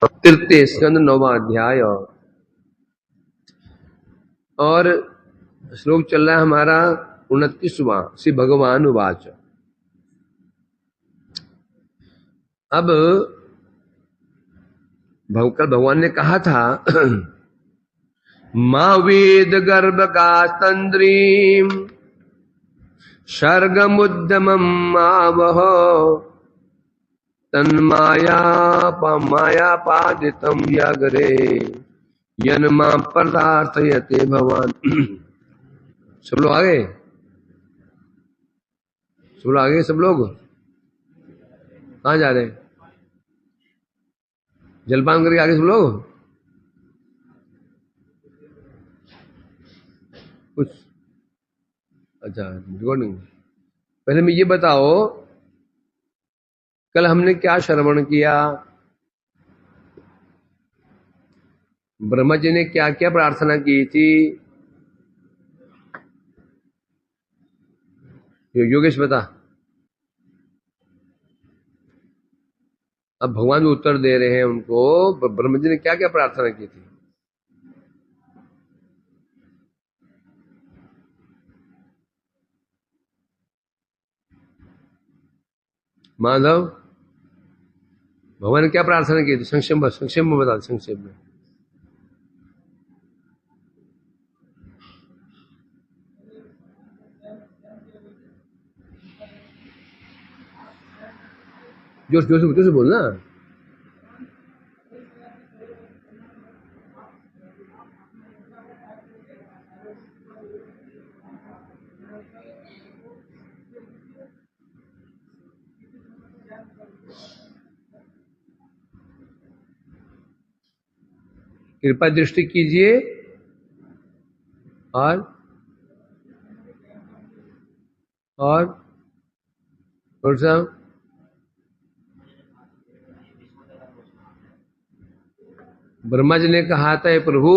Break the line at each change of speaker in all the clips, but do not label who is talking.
तृतीय स्कंद 9वां अध्याय। और श्लोक चल रहा है हमारा 29वां। श्री भगवान उवाच। अब कल भगवान ने कहा था माँ वेद गर्भ का तंद्रीम सर्गमुद्यमम् आवह मायापादितम् यगरे यन्मा पदार्थयते भवान। सब लोग आगे, सब लोग आगे, सब लोग कहाँ जा रहे हैं? जलपान करके आगे सब लोग कुछ। अच्छा, रिकॉर्डिंग। पहले मैं ये बताओ कल हमने क्या श्रवण किया? ब्रह्मा जी ने क्या क्या प्रार्थना की थी? योगेश बता। अब भगवान भी उत्तर दे रहे हैं उनको। ब्रह्मा जी ने क्या क्या प्रार्थना की थी? माधव, भगवान ने क्या प्रार्थना की थी? संक्षेप में बता, संक्षेप में। जोश से बोलना। कृपा दृष्टि कीजिए और सा ब्रह्मा जी ने कहा था प्रभु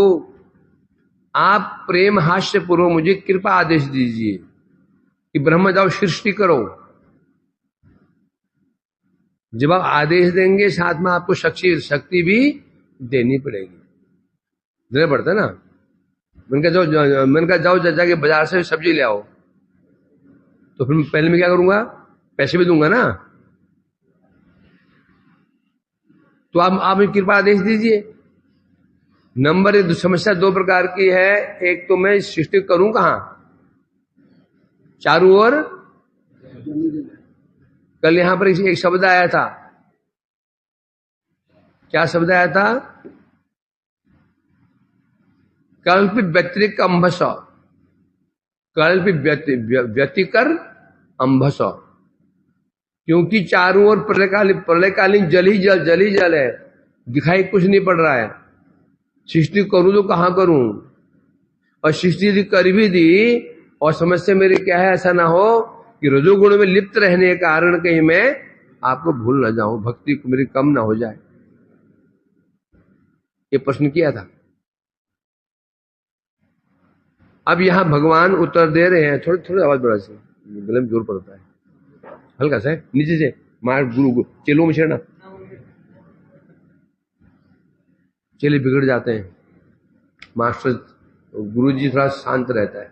आप प्रेम हास्य पूर्व मुझे कृपा आदेश दीजिए कि ब्रह्मा जाओ सृष्टि करो। जब आप आदेश देंगे साथ में आपको शक्ति भी देनी पड़ेगी, देना पड़ता है ना। मैंने कहा जाओ जाके बाजार से सब्जी ले आओ, तो फिर पहले मैं क्या करूंगा? पैसे भी दूंगा ना। तो आप कृपा आदेश दीजिए। नंबर एक समस्या दो प्रकार की है। एक तो मैं सृष्टि करूं कहां? चारों ओर। कल यहां पर एक शब्द आया था। क्या शब्द आया था? कल्प व्यतिरिक अंभस। कल्प व्यतिकर अंभस। क्योंकि चारों ओर प्रलयकालीन जल ही जल है, दिखाई कुछ नहीं पड़ रहा है। सृष्टि करूं तो कहां करूं? और सृष्टि यदि कर भी दी और समस्या मेरी क्या है, ऐसा ना हो कि रजोगुण में लिप्त रहने के कारण कहीं मैं आपको भूल ना जाऊं, भक्ति मेरी कम ना हो जाए। ये प्रश्न किया था। अब यहां भगवान उत्तर दे रहे हैं। थोड़ी थोड़ी आवाज बढ़ा से, गले में जोर पड़ता है। हल्का सा नीचे से मार। गुरु चेलों में छेड़ना, चेले बिगड़ जाते हैं। मास्टर गुरु जी थोड़ा शांत रहता है।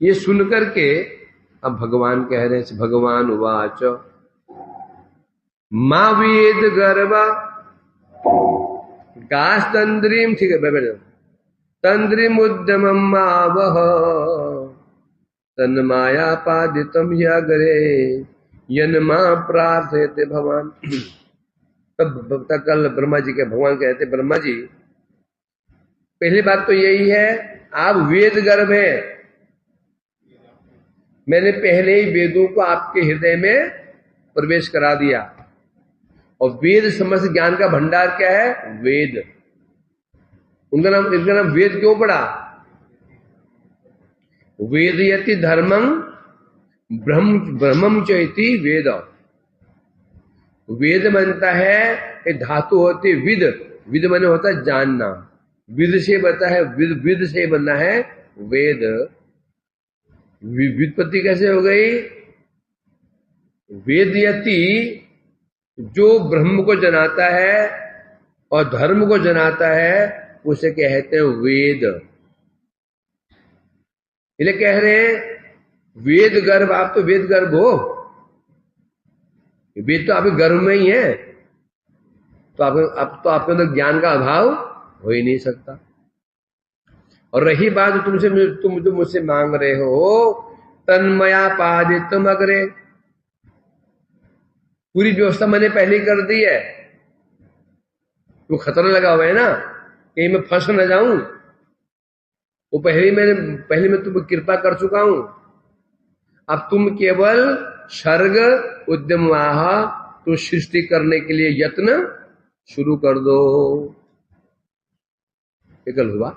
ये सुनकर के अब भगवान कह रहे हैं, भगवान उवाच माँ वेद गर्भ गास तंद्रीम। ठीक है, बैठ जाओ। तंद्रीम उद्यमम् आवह तन्मायापादितम् यगरे यन्मा प्रार्थयते भवान। तब कल ब्रह्मा जी के भगवान कहते, ब्रह्मा जी पहली बात तो यही है आप वेद गर्भ है। मैंने पहले ही वेदों को आपके हृदय में प्रवेश करा दिया। और वेद समस्त ज्ञान का भंडार क्या है? वेद। इनका नाम वेद क्यों पड़ा? वेदयति धर्मं ब्रह्मम चैति वेद। वेद बनता है, एक धातु होती है विद। विद माने होता है जानना। विद से बनता है, विद से बनना है वेद। व्युत्पत्ति कैसे हो गई? वेदयति जो ब्रह्म को जनाता है और धर्म को जनाता है उसे कहते हैं वेद। इसलिए कह रहे हैं वेद गर्भ, आप तो वेद गर्भ हो, वेद तो आपके गर्भ में ही है, तो आपके अंदर ज्ञान का अभाव हो ही नहीं सकता। और रही बात तुम जो मुझसे मांग रहे हो, तन्मया पादितम अग्रे, पूरी व्यवस्था मैंने पहले कर दी है। वो खतरा लगा हुआ है ना, कहीं मैं फंस न जाऊं, वो पहले मैं तुम्हें कृपा कर चुका हूं। अब तुम केवल सर्ग उद्यमवाह तो सृष्टि करने के लिए यत्न शुरू कर दो। एकल हुआ।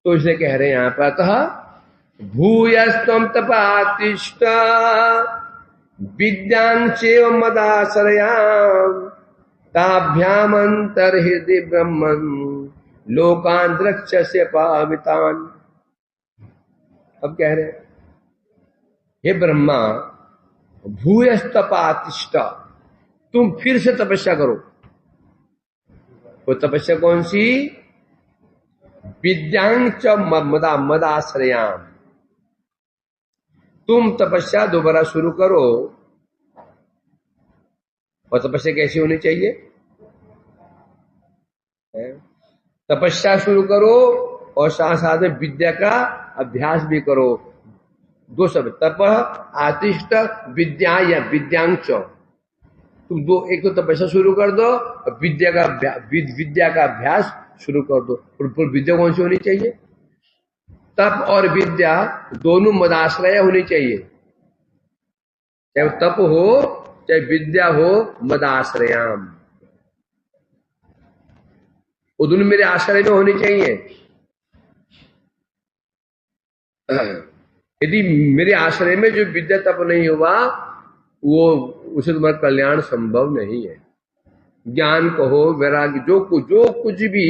तो इसे कह रहे हैं यहां पर, अतः भूयस्तम तपातिष्ठ विद्यांचेव मदाश्रयाम ताभ्याम अंतर्हृदय ब्रह्मन लोकान द्रक्ष्यस्य पावितान। अब कह रहे हैं, हे ब्रह्मा, भूयस्तपातिष्ठ, तुम फिर से तपस्या करो। वो तपस्या कौन सी? विद्यांग च मदाश्रयाम, तुम तपस्या दोबारा शुरू करो। और तपस्या कैसी होनी चाहिए? तपस्या शुरू करो और साथ साथ में विद्या का अभ्यास भी करो। दो शब्द, तप आतिष्ठ विद्या या विद्यांच। तुम दो, एक तो तपस्या शुरू कर दो और विद्या का अभ्यास शुरू कर दो। और विद्या कौन सी होनी चाहिए? तप और विद्या दोनों मदाश्रय होनी चाहिए। चाहे तप हो चाहे विद्या हो, मदाश्रयाम, वो दोनों मेरे आश्रय में होनी चाहिए। यदि मेरे आश्रय में जो विद्या तप नहीं हुआ, वो उसे तुम्हारा कल्याण संभव नहीं है। ज्ञान कहो, वैराग्य, जो कुछ भी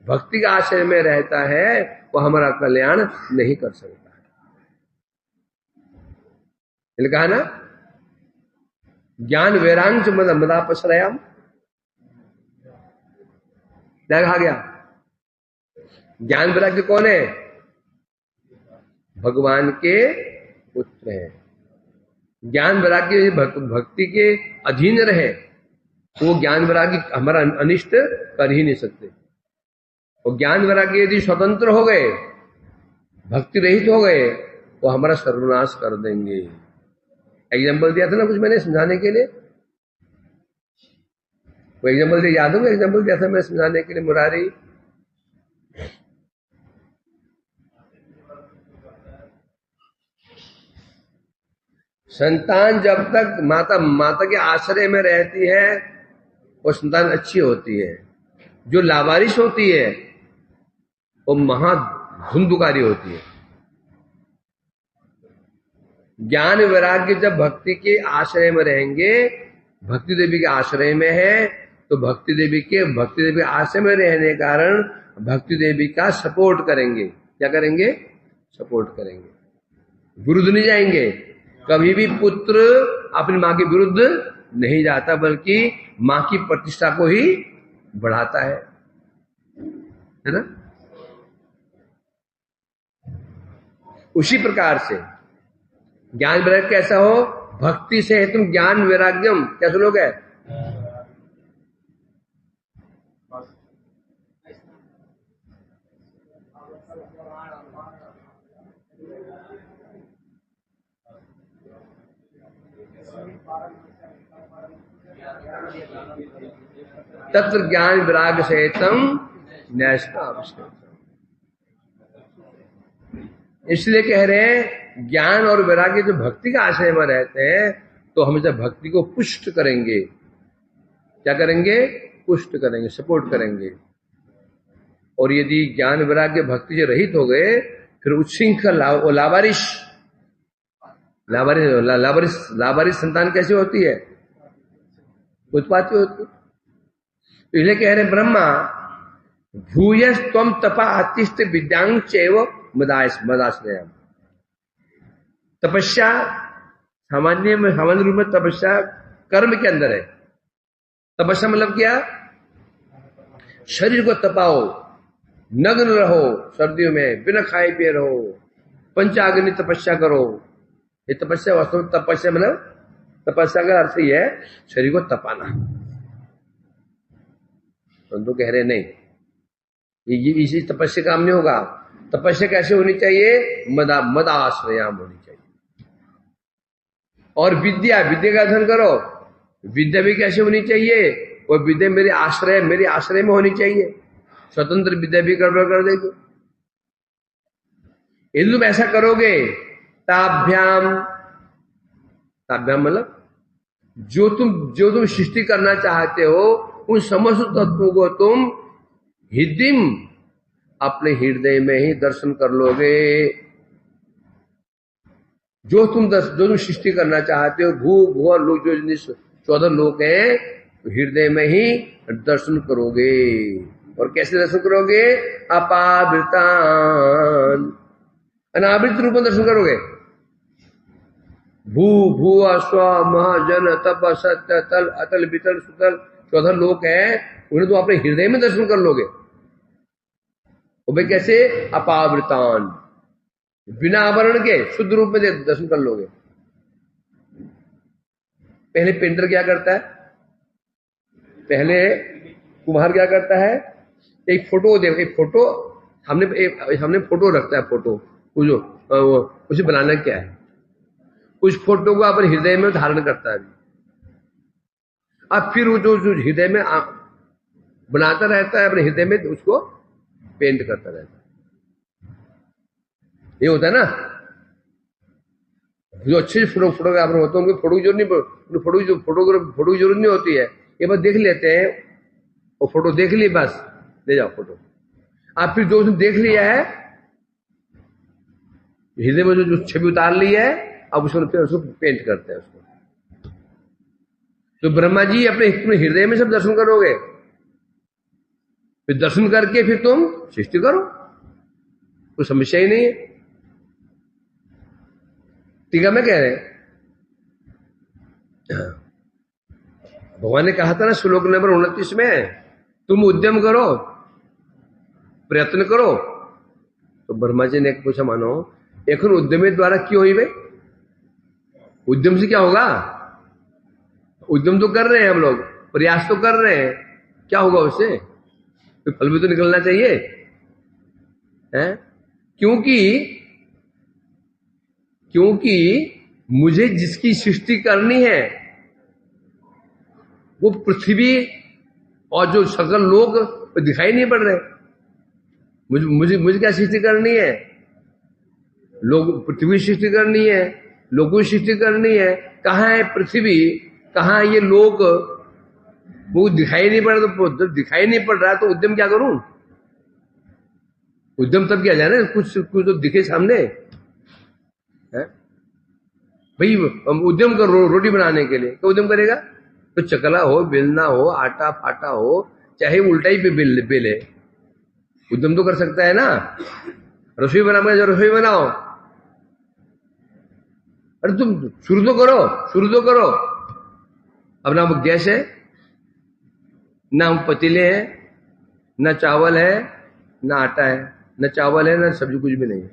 भक्ति के आश्रय में रहता है वो हमारा कल्याण नहीं कर सकता है। कहा ना, ज्ञान वैराग्य मदापश्रयाम, क्या कहा गया? ज्ञान वैराग्य कौन है? भगवान के पुत्र हैं। ज्ञान वैराग्य भक्ति के अधीन रहे, वो ज्ञान वैराग्य हमारा अनिष्ट कर ही नहीं सकते। और ज्ञान वैराग्य यदि स्वतंत्र हो गए, भक्ति रहित हो गए, वो हमारा सर्वनाश कर देंगे। एग्जाम्पल दिया था ना कुछ मैंने समझाने के लिए, वो एग्जाम्पल दिया, याद होगा एग्जाम्पल दिया था मैं समझाने के लिए, मुरारी। संतान जब तक माता के आश्रय में रहती है वो संतान अच्छी होती है। जो लावारिश होती है वो महा धुंधुकारी होती है। ज्ञान वैराग्य जब भक्ति के आश्रय में रहेंगे, भक्ति देवी के आश्रय में है, तो भक्ति देवी आश्रय में रहने के कारण भक्ति देवी का सपोर्ट करेंगे। क्या करेंगे? सपोर्ट करेंगे, विरुद्ध नहीं जाएंगे। कभी भी पुत्र अपनी मां के विरुद्ध नहीं जाता, बल्कि मां की प्रतिष्ठा को ही बढ़ाता है ना। उसी प्रकार से ज्ञान वैराग्य कैसा हो? भक्ति से है तुम ज्ञान वैराग्यम, क्या लोग है? तत्व ज्ञान विराग सहितम न्यायस्थ। इसलिए कह रहे हैं ज्ञान और वैराग्य जो भक्ति का आश्रय में रहते हैं, तो हमेशा भक्ति को पुष्ट करेंगे। क्या करेंगे? पुष्ट करेंगे, सपोर्ट करेंगे। और यदि ज्ञान वैराग्य भक्ति से रहित हो गए, फिर उच्छृंखल लावारिश संतान कैसे होती है? उत्पाती होती। इसलिए कह रहे ब्रह्मा, भूयस त्वम तपा अतिष्ठ विद्यांग चैव मदाश्रय। तपस्या सामान्य रूप में तपस्या कर्म के अंदर है। तपस्या मतलब क्या? शरीर को तपाओ, नग्न रहो, सर्दियों में बिना खाए पिए रहो, पंचाग्नि तपस्या करो। ये तपस्या वास्तव में तपस्या मतलब तपस्या का अर्थ ही है शरीर को तपाना। तो कह रहे नहीं, ये इसी तपस्या काम नहीं होगा। तपस्या कैसे होनी चाहिए? मद आश्रयाम होनी चाहिए। और विद्या का अध्ययन करो। विद्या भी कैसे होनी चाहिए? और विद्या मेरे आश्रय में होनी चाहिए। स्वतंत्र विद्या भी गड़बड़ कर देगी। यदि तुम ऐसा करोगे, ताभ्याम मतलब जो तुम सृष्टि करना चाहते हो उन समस्त तत्वों को तुम हृदय अपने हृदय में ही दर्शन कर लोगे। जो तुम सृष्टि करना चाहते हो, भू भुवर लोग जो 14 लोग हैं, हृदय में ही दर्शन करोगे। और कैसे दर्शन करोगे? अपावृतान, अनावृत रूप में दर्शन करोगे। भू भू स्व महाजन तप सत्य तल अतल वितल सुतल 14 लोग हैं, उन्हें तो अपने हृदय में दर्शन कर लोगे। और भाई कैसे? अपावृतान, बिना आवरण के शुद्ध रूप में दर्शन कर लोगे। पहले पेंटर क्या करता है? पहले कुम्हार क्या करता है? एक फोटो देखो, एक फोटो हमने फोटो रखता है। फोटो उसे बनाना क्या है? उस फोटो को अपने हृदय में धारण करता है। अब फिर वो जो हृदय में बनाता रहता है, अपने हृदय में उसको पेंट करता रहता है। ये होता है ना। जो अच्छे फोटोग्राफर होते हैं उनको फोटो की जरूरत नहीं, फोटो की जरूरत नहीं होती है। ये बस देख लेते हैं, वो फोटो देख ली, बस ले जाओ फोटो। आप फिर जो उसने देख लिया है, हृदय में जो छवि उतार ली है, अब उसको पेंट करते हैं उसको। तो ब्रह्मा जी अपने हृदय में सब दर्शन करोगे, फिर दर्शन करके फिर तुम सृष्टि करो, कोई समस्या ही नहीं है। टीका में कह रहे हैं, भगवान ने कहा था ना श्लोक नंबर 29 में, तुम उद्यम करो, प्रयत्न करो। तो ब्रह्मा जी ने पूछा, मानो एक उद्यम द्वारा क्यों हुई भाई? उद्यम से क्या होगा? उद्यम तो कर रहे हैं हम लोग, प्रयास तो कर रहे हैं, क्या होगा उससे? तो फल भी तो निकलना चाहिए है? क्योंकि मुझे जिसकी सृष्टि करनी है वो पृथ्वी और जो सकल लोग दिखाई नहीं पड़ रहे। मुझे क्या सृष्टि करनी है? लोग पृथ्वी सृष्टि करनी है, लोगों की सृष्टि करनी है। कहाँ है पृथ्वी, कहाँ ये लोग? वो दिखाई नहीं पड़ रहा। तो जब दिखाई नहीं पड़ रहा तो उद्यम क्या करूं? उद्यम तब किया जाए ना कुछ तो दिखे सामने है? भाई उद्यम करो रोटी बनाने के लिए, तो उद्यम करेगा? तो चकला हो, बेलना हो, आटा फाटा हो, चाहे उल्टा ही बेले, उद्यम तो कर सकता है ना। रसोई बनाओ, जो रसोई बनाओ, अरे तुम शुरू तो करो। अब ना गैस है, ना पतीले हैं, ना चावल है, ना आटा है, ना चावल है, ना सब्जी, कुछ भी नहीं है।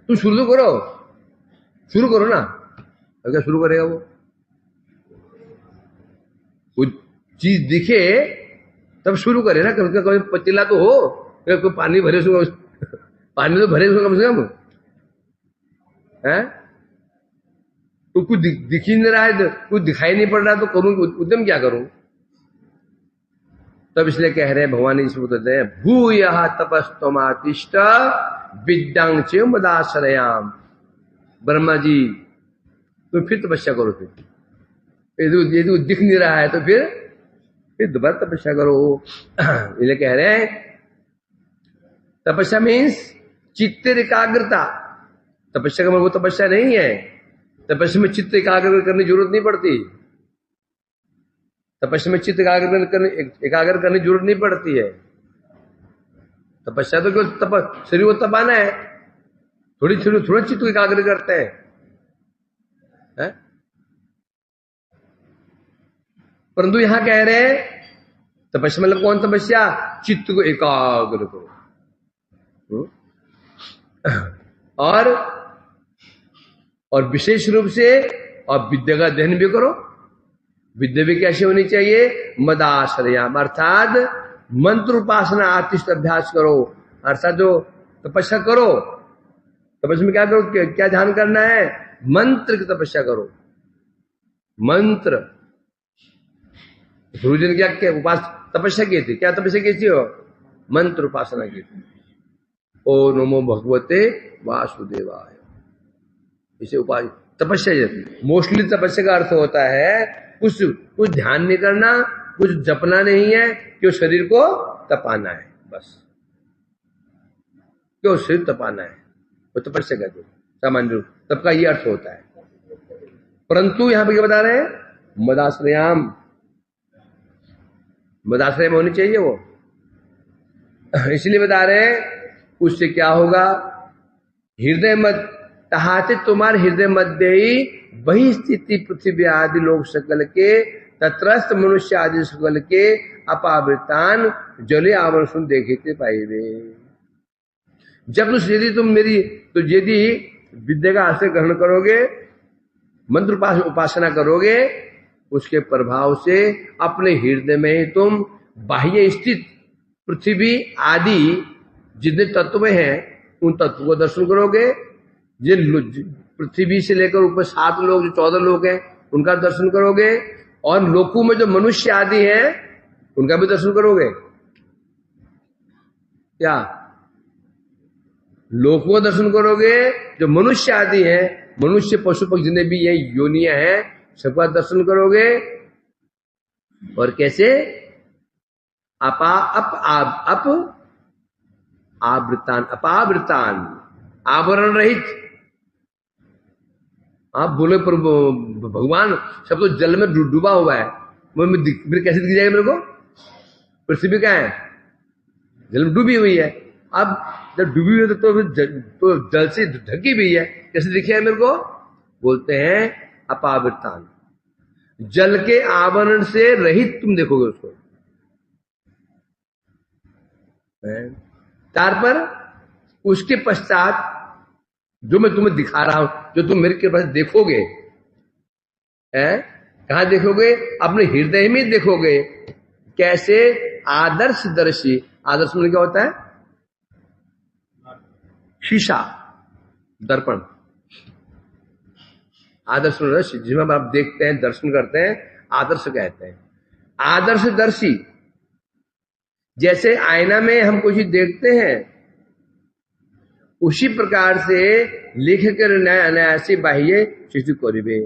तुम शुरू करो ना। अब क्या शुरू करेगा वो चीज दिखे तब शुरू करे ना। कभी पतीला तो हो, कोई पानी भरे उसको, पानी तो भरे उसको कम से कम है। तो कुछ दिख ही नहीं रहा है, कुछ दिखाई नहीं पड़ रहा, तो करूं उद्यम क्या करूं? तब इसलिए कह रहे हैं भगवान इसमें बताते हैं, भूयः तपस्तमातिष्ठ विद्यांग च मदाश्रयाम। ब्रह्मा जी तुम फिर तपस्या करो। फिर यदि दिख नहीं रहा है तो फिर दोबारा तपस्या करो। इसलिए कह रहे हैं तपस्या मीन्स चित्त एकाग्रता। तपस्या का मतलब वो तपस्या नहीं है। तपस्या में चित्त एकाग्र करने की जरूरत नहीं पड़ती। तपस्या में चित्त एकाग्र करने की जरूरत नहीं पड़ती है। तपस्या तो केवल शरीर को तपाना है, थोड़ा चित्त को एकाग्र करते हैं, है? परंतु यहां कह रहे हैं तपस्या मतलब कौन तपस्या? चित्त को एकाग्र करो। और विशेष रूप से और विद्या का अध्ययन भी करो। विद्या भी कैसे होनी चाहिए? मदाश्रयाम, अर्थात मंत्र उपासना आतिष्ठ अभ्यास करो। अर्थात जो तपस्या करो, तपस्या में क्या करो, क्या ध्यान करना है? मंत्र की तपस्या करो। मंत्र, गुरु जी ने क्या उपास तपस्या की थी? क्या तपस्या की थी? हो मंत्र उपासना की थी। ओ नमो भगवते वासुदेवाय, इसे उपाय तपस्या। मोस्टली तपस्या का अर्थ होता है कुछ ध्यान नहीं करना, कुछ जपना नहीं है, क्यों शरीर को तपाना है, बस क्यों शरीर तपाना है, वो तपस्या कहते हैं सामान्य रूप, तब का ये अर्थ होता है। परंतु यहां पर क्या बता रहे हैं? मदाश्रयाम, मदाश्रय में होनी चाहिए वो, इसलिए बता रहे हैं उससे क्या होगा? हृदय मत तहाते, तुम्हारे हृदय मध्य ही वही स्थिति पृथ्वी आदि लोग सकल के, तत्रस्थ मनुष्य आदि सकल के अपावृतान जले आवरण देखते पाइबे। जब यदि तुम मेरी तो यदि विद्या का आश्रय ग्रहण करोगे, मंत्र उपासना करोगे, उसके प्रभाव से अपने हृदय में ही तुम बाह्य स्थित पृथ्वी आदि जितने तत्व हैं उन तत्व को दर्शन करोगे। जिन पृथ्वी से लेकर ऊपर 7 लोग, जो 14 लोग हैं, उनका दर्शन करोगे, और लोकों में जो मनुष्य आदि हैं उनका भी दर्शन करोगे। क्या लोकों का दर्शन करोगे? जो मनुष्य आदि हैं, मनुष्य पशु पक्षी जितने भी ये योनियां हैं, सबका दर्शन करोगे। और कैसे? आवृतान, अपावृतान, आवरण रहित। आप बोले पर भगवान सब तो जल में डूबा हुआ है, मेरे कैसे दिख जाएगा? मेरे को पृथ्वी क्या है? जल में डूबी हुई है। अब जब डूबी हुई है तो जल से ढकी हुई है, कैसे दिखे है मेरे को? बोलते हैं अपावृतान, जल के आवरण से रहित तुम देखोगे उसको। तार पर उसके पश्चात जो मैं तुम्हें दिखा रहा हूं, जो तुम मेरे के पास देखोगे, कहां देखोगे? अपने हृदय में देखोगे। कैसे? आदर्श दर्शी। आदर्श में क्या होता है? शीशा, दर्पण। आदर्श जिसमें आप देखते हैं, दर्शन करते हैं, आदर्श कहते हैं। आदर्श दर्शी, जैसे आईना में हम कुछ देखते हैं, उसी प्रकार से लेखक अनायासी बाह्य सृष्टि करिबे।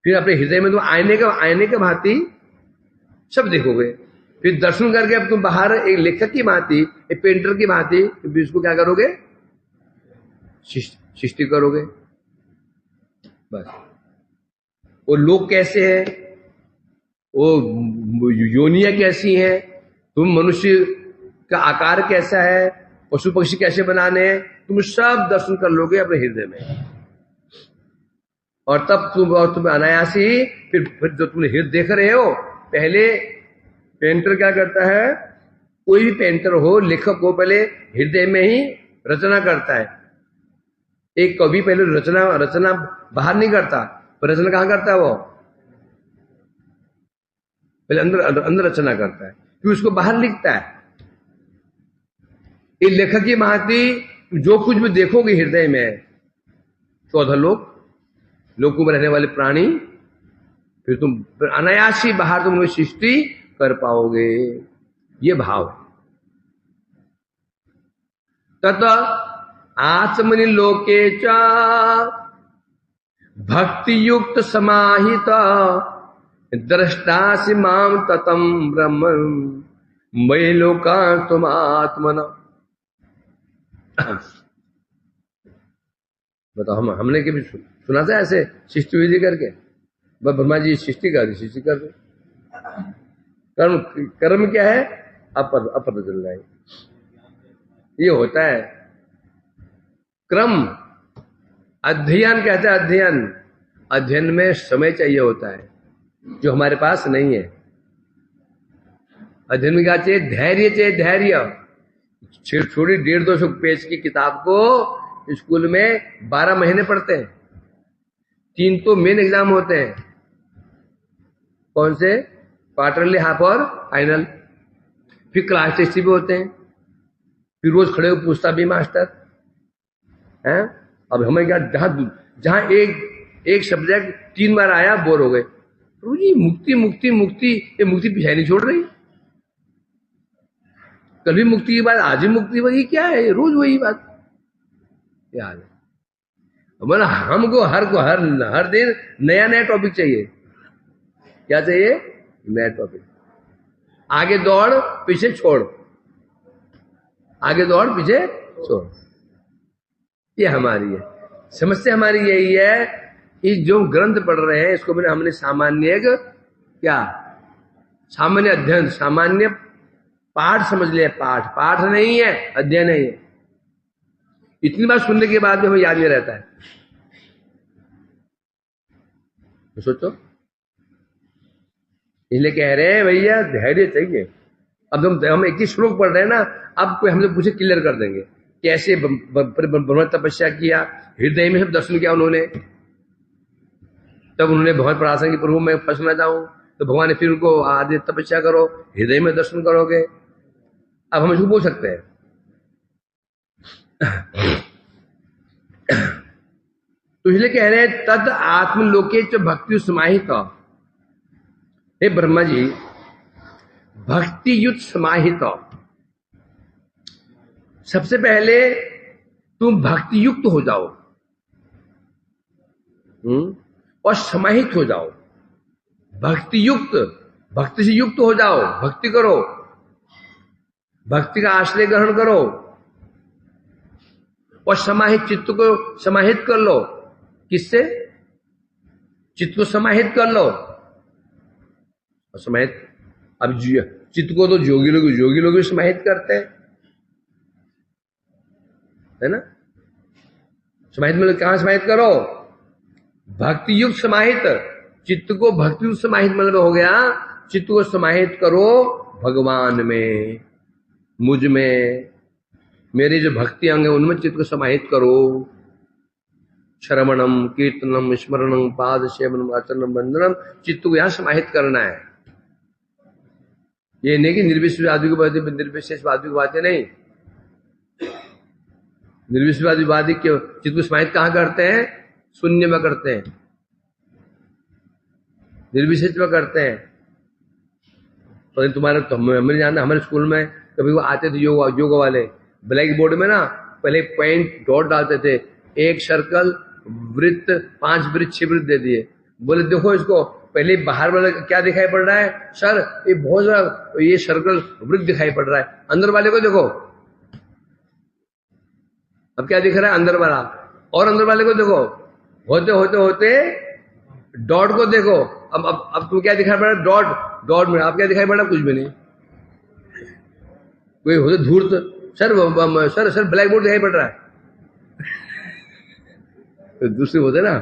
फिर अपने हृदय में तुम आईने के भांति सब देखोगे। फिर दर्शन करके अब तुम बाहर एक लेखक की भांति, एक पेंटर की भांति इसको क्या करोगे? सृष्टि करोगे, बस। वो लोग कैसे हैं, वो योनियां कैसी हैं, तुम मनुष्य का आकार कैसा है, पशु पक्षी कैसे बनाने हैं, तुम सब दर्शन कर लोगे अपने हृदय में। और तब तुम अनायासी फिर जो तुम हृदय देख रहे हो, पहले पेंटर क्या करता है? कोई भी पेंटर हो, लेखक हो, पहले हृदय में ही रचना करता है। एक कवि पहले रचना बाहर नहीं करता, पर रचना कहां करता है? वो पहले अंदर रचना करता है, फिर उसको बाहर लिखता है। एक लेखक की भांति जो कुछ भी देखोगे हृदय में, 14 लोकों में रहने वाले प्राणी, फिर तुम अनायासी बाहर तुम सृष्टि कर पाओगे। ये भाव है। तथा आत्मनि लोके च भक्ति युक्त समाहित द्रष्टासि माम ततम ब्रह्म मयि लोका तुम आत्मन। बताओ, हमने कभी सुना था ऐसे सृष्टि विधि करके? ब्रह्मा जी सृष्टि कर दो। कर्म क्या है? अपर चल रहा है। ये होता है क्रम। अध्ययन कहते हैं अध्ययन, अध्ययन में समय चाहिए होता है जो हमारे पास नहीं है। अध्ययन में क्या चाहिए? धैर्य चाहिए, धैर्य। छोटी 150-200 पेज की किताब को स्कूल में 12 महीने पढ़ते हैं। 3 तो मेन एग्जाम होते हैं। कौन से? क्वार्टरली, हाफ और फाइनल। फिर क्लास टेस्ट भी होते हैं। फिर रोज खड़े हो पूछता भी मास्टर है। अब हमें क्या, जहां एक सब्जेक्ट 3 बार आया, बोर हो गए। तो ये मुक्ति मुक्ति मुक्ति, ये मुक्ति पीछे नहीं छोड़ रही। कल भी मुक्ति की बात, आज भी मुक्ति, वही क्या है, रोज वही बात याद है। मतलब हमको हर दिन नया नया टॉपिक चाहिए। क्या चाहिए? नया टॉपिक। आगे दौड़ पीछे छोड़, आगे दौड़ पीछे छोड़, ये हमारी है समस्या। हमारी यही है कि जो ग्रंथ पढ़ रहे हैं इसको मैंने हमने सामान्य क्या, सामान्य अध्ययन, सामान्य पाठ समझ लिया। पाठ नहीं है, अध्ययन है ये। इतनी बार सुनने के बाद भी हमें याद नहीं रहता है। तो सोचो, इसलिए कह रहे हैं भैया धैर्य चाहिए। अब हम 21 श्लोक पढ़ रहे हैं ना, अब कोई हमसे पूछे क्लियर कर देंगे कैसे ब्रह्म तपस्या किया, हृदय में सब दर्शन किया उन्होंने। तब उन्होंने बहुत प्रार्थना की, प्रभु मैं फंसना चाहूं, तो भगवान ने फिर उनको आदि तपस्या करो, हृदय में दर्शन करोगे। अब हम इसको बोल सकते हैं। तो इसलिए कह रहे हैं तद आत्मलोके च भक्ति समाहित। हे ब्रह्मा जी, भक्ति युक्त समाहित, सबसे पहले तुम भक्ति युक्त हो जाओ और समाहित हो जाओ। भक्ति युक्त, भक्ति से युक्त हो जाओ, भक्ति करो, भक्ति का आश्रय ग्रहण करो और समाहित, चित्त को समाहित कर लो। किससे? चित्त को समाहित कर लो। और समाहित, अब चित्त को तो जोगी लोग भी समाहित करते हैं, है ना। समाहित मतलब कहां समाहित करो? भक्ति युक्त समाहित। चित्त को भक्ति युक्त समाहित मतलब हो गया, चित्त को समाहित करो भगवान में, मुझ में, मेरे जो भक्ति अंग है उनमें चित्त को समाहित करो। श्रवणम, कीर्तनम, स्मरणम, पाद सेवनम, आचरणम, वंदनम, चित्त को यहां समाहित करना है। ये नहीं कि निर्विशेषवादी की बातें नहीं। निर्विशेषवादी क्यों चित्त को समाहित कहां करते हैं? शून्य में करते हैं, निर्विशेष में करते हैं। तो तुम्हारे तो हमें जानना, हमारे स्कूल में कभी वो आते थे योग वाले, ब्लैक बोर्ड में ना पहले पॉइंट डॉट डालते थे, 1 सर्कल, वृत्त, 5 वृत्त, 6 वृत्त दे दिए। बोले देखो इसको, पहले बाहर वाले क्या दिखाई पड़ रहा है? सर ये बहुत सारा ये सर्कल वृत्त दिखाई पड़ रहा है। अंदर वाले को देखो, अब क्या दिख रहा है? अंदर वाला। और अंदर वाले को देखो, होते होते होते डॉट को देखो। अब तुम क्या दिखाई पड़ रहा है? डॉट में आप क्या दिखाई पड़ रहा है? कुछ भी नहीं। कोई होते धूर्त, सर ब्लैक बोर्ड दिखाई पड़ रहा है। तो दूसरे होते ना,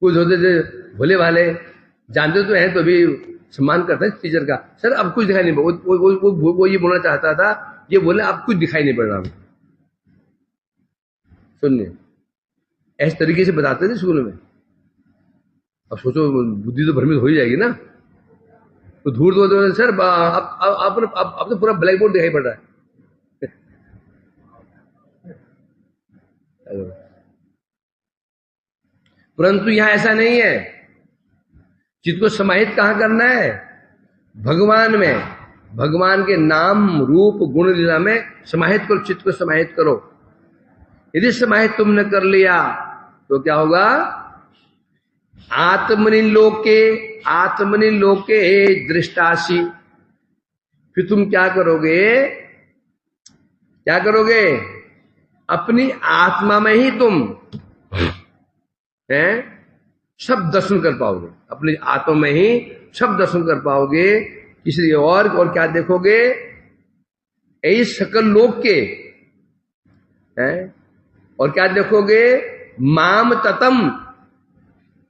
कुछ होते थे भोले भाले, जानते तो हैं तो भी सम्मान करते हैं टीचर का। सर अब कुछ दिखाई नहीं, वो ये बोलना चाहता था, ये बोले अब कुछ दिखाई नहीं पड़ रहा। सुनिए, इस तरीके से बताते थे स्कूल में। अब सोचो बुद्धि तो भ्रमित हो ही जाएगी ना। तो धूर्त होते सर अब तो पूरा ब्लैक बोर्ड दिखाई पड़ रहा है। परंतु यहां ऐसा नहीं है। चित्त को समाहित कहां करना है? भगवान में, भगवान के नाम, रूप, गुण, लीला में समाहित करो। चित्त को समाहित करो। यदि समाहित तुमने कर लिया तो क्या होगा? आत्मनि लोके दृष्टासी। फिर तुम क्या करोगे? अपनी आत्मा में ही तुम सब दर्शन कर पाओगे। अपनी आत्मा में ही सब दर्शन कर पाओगे। इसलिए और क्या देखोगे? यही सकल लोक के हैं। और क्या देखोगे, माम ततम,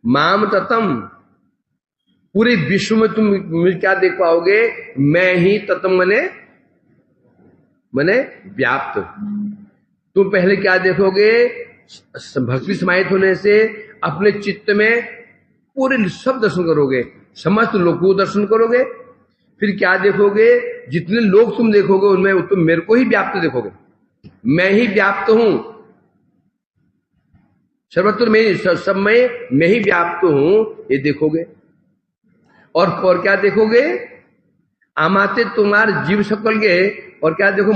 माम ततम, पूरे विश्व में तुम क्या देख पाओगे, मैं ही ततम मने व्याप्त। तुम पहले क्या देखोगे, भक्ति समाहित होने से अपने चित्त में पूरे सब दर्शन करोगे, समस्त लोगों को दर्शन करोगे। फिर क्या देखोगे, जितने लोग तुम देखोगे उनमें तुम मेरे को ही व्याप्त देखोगे, मैं ही व्याप्त हूं, सर्वत्र में, सब में मैं ही व्याप्त हूं, ये देखोगे। और क्या देखोगे, आमाते तुम्हारे जीव सकल के, और क्या देखो,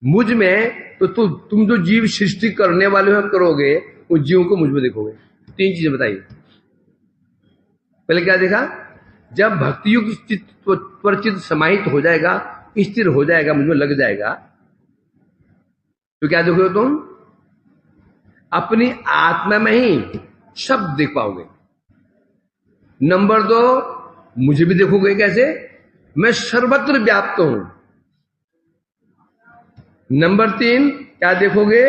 मुझ में तो तुम जो जीव सृष्टि करने वाले हो करोगे, उन जीवों को मुझ में देखोगे। तीन चीजें बताइए। पहले क्या देखा, जब भक्ति युक्त चित्त पर चित्त समाहित हो जाएगा, स्थिर हो जाएगा, मुझ में लग जाएगा, तो क्या देखोगे तुम, अपनी आत्मा में ही सब देख पाओगे। नंबर 2, मुझे भी देखोगे कैसे, मैं सर्वत्र व्याप्त हूं। नंबर 3, क्या देखोगे,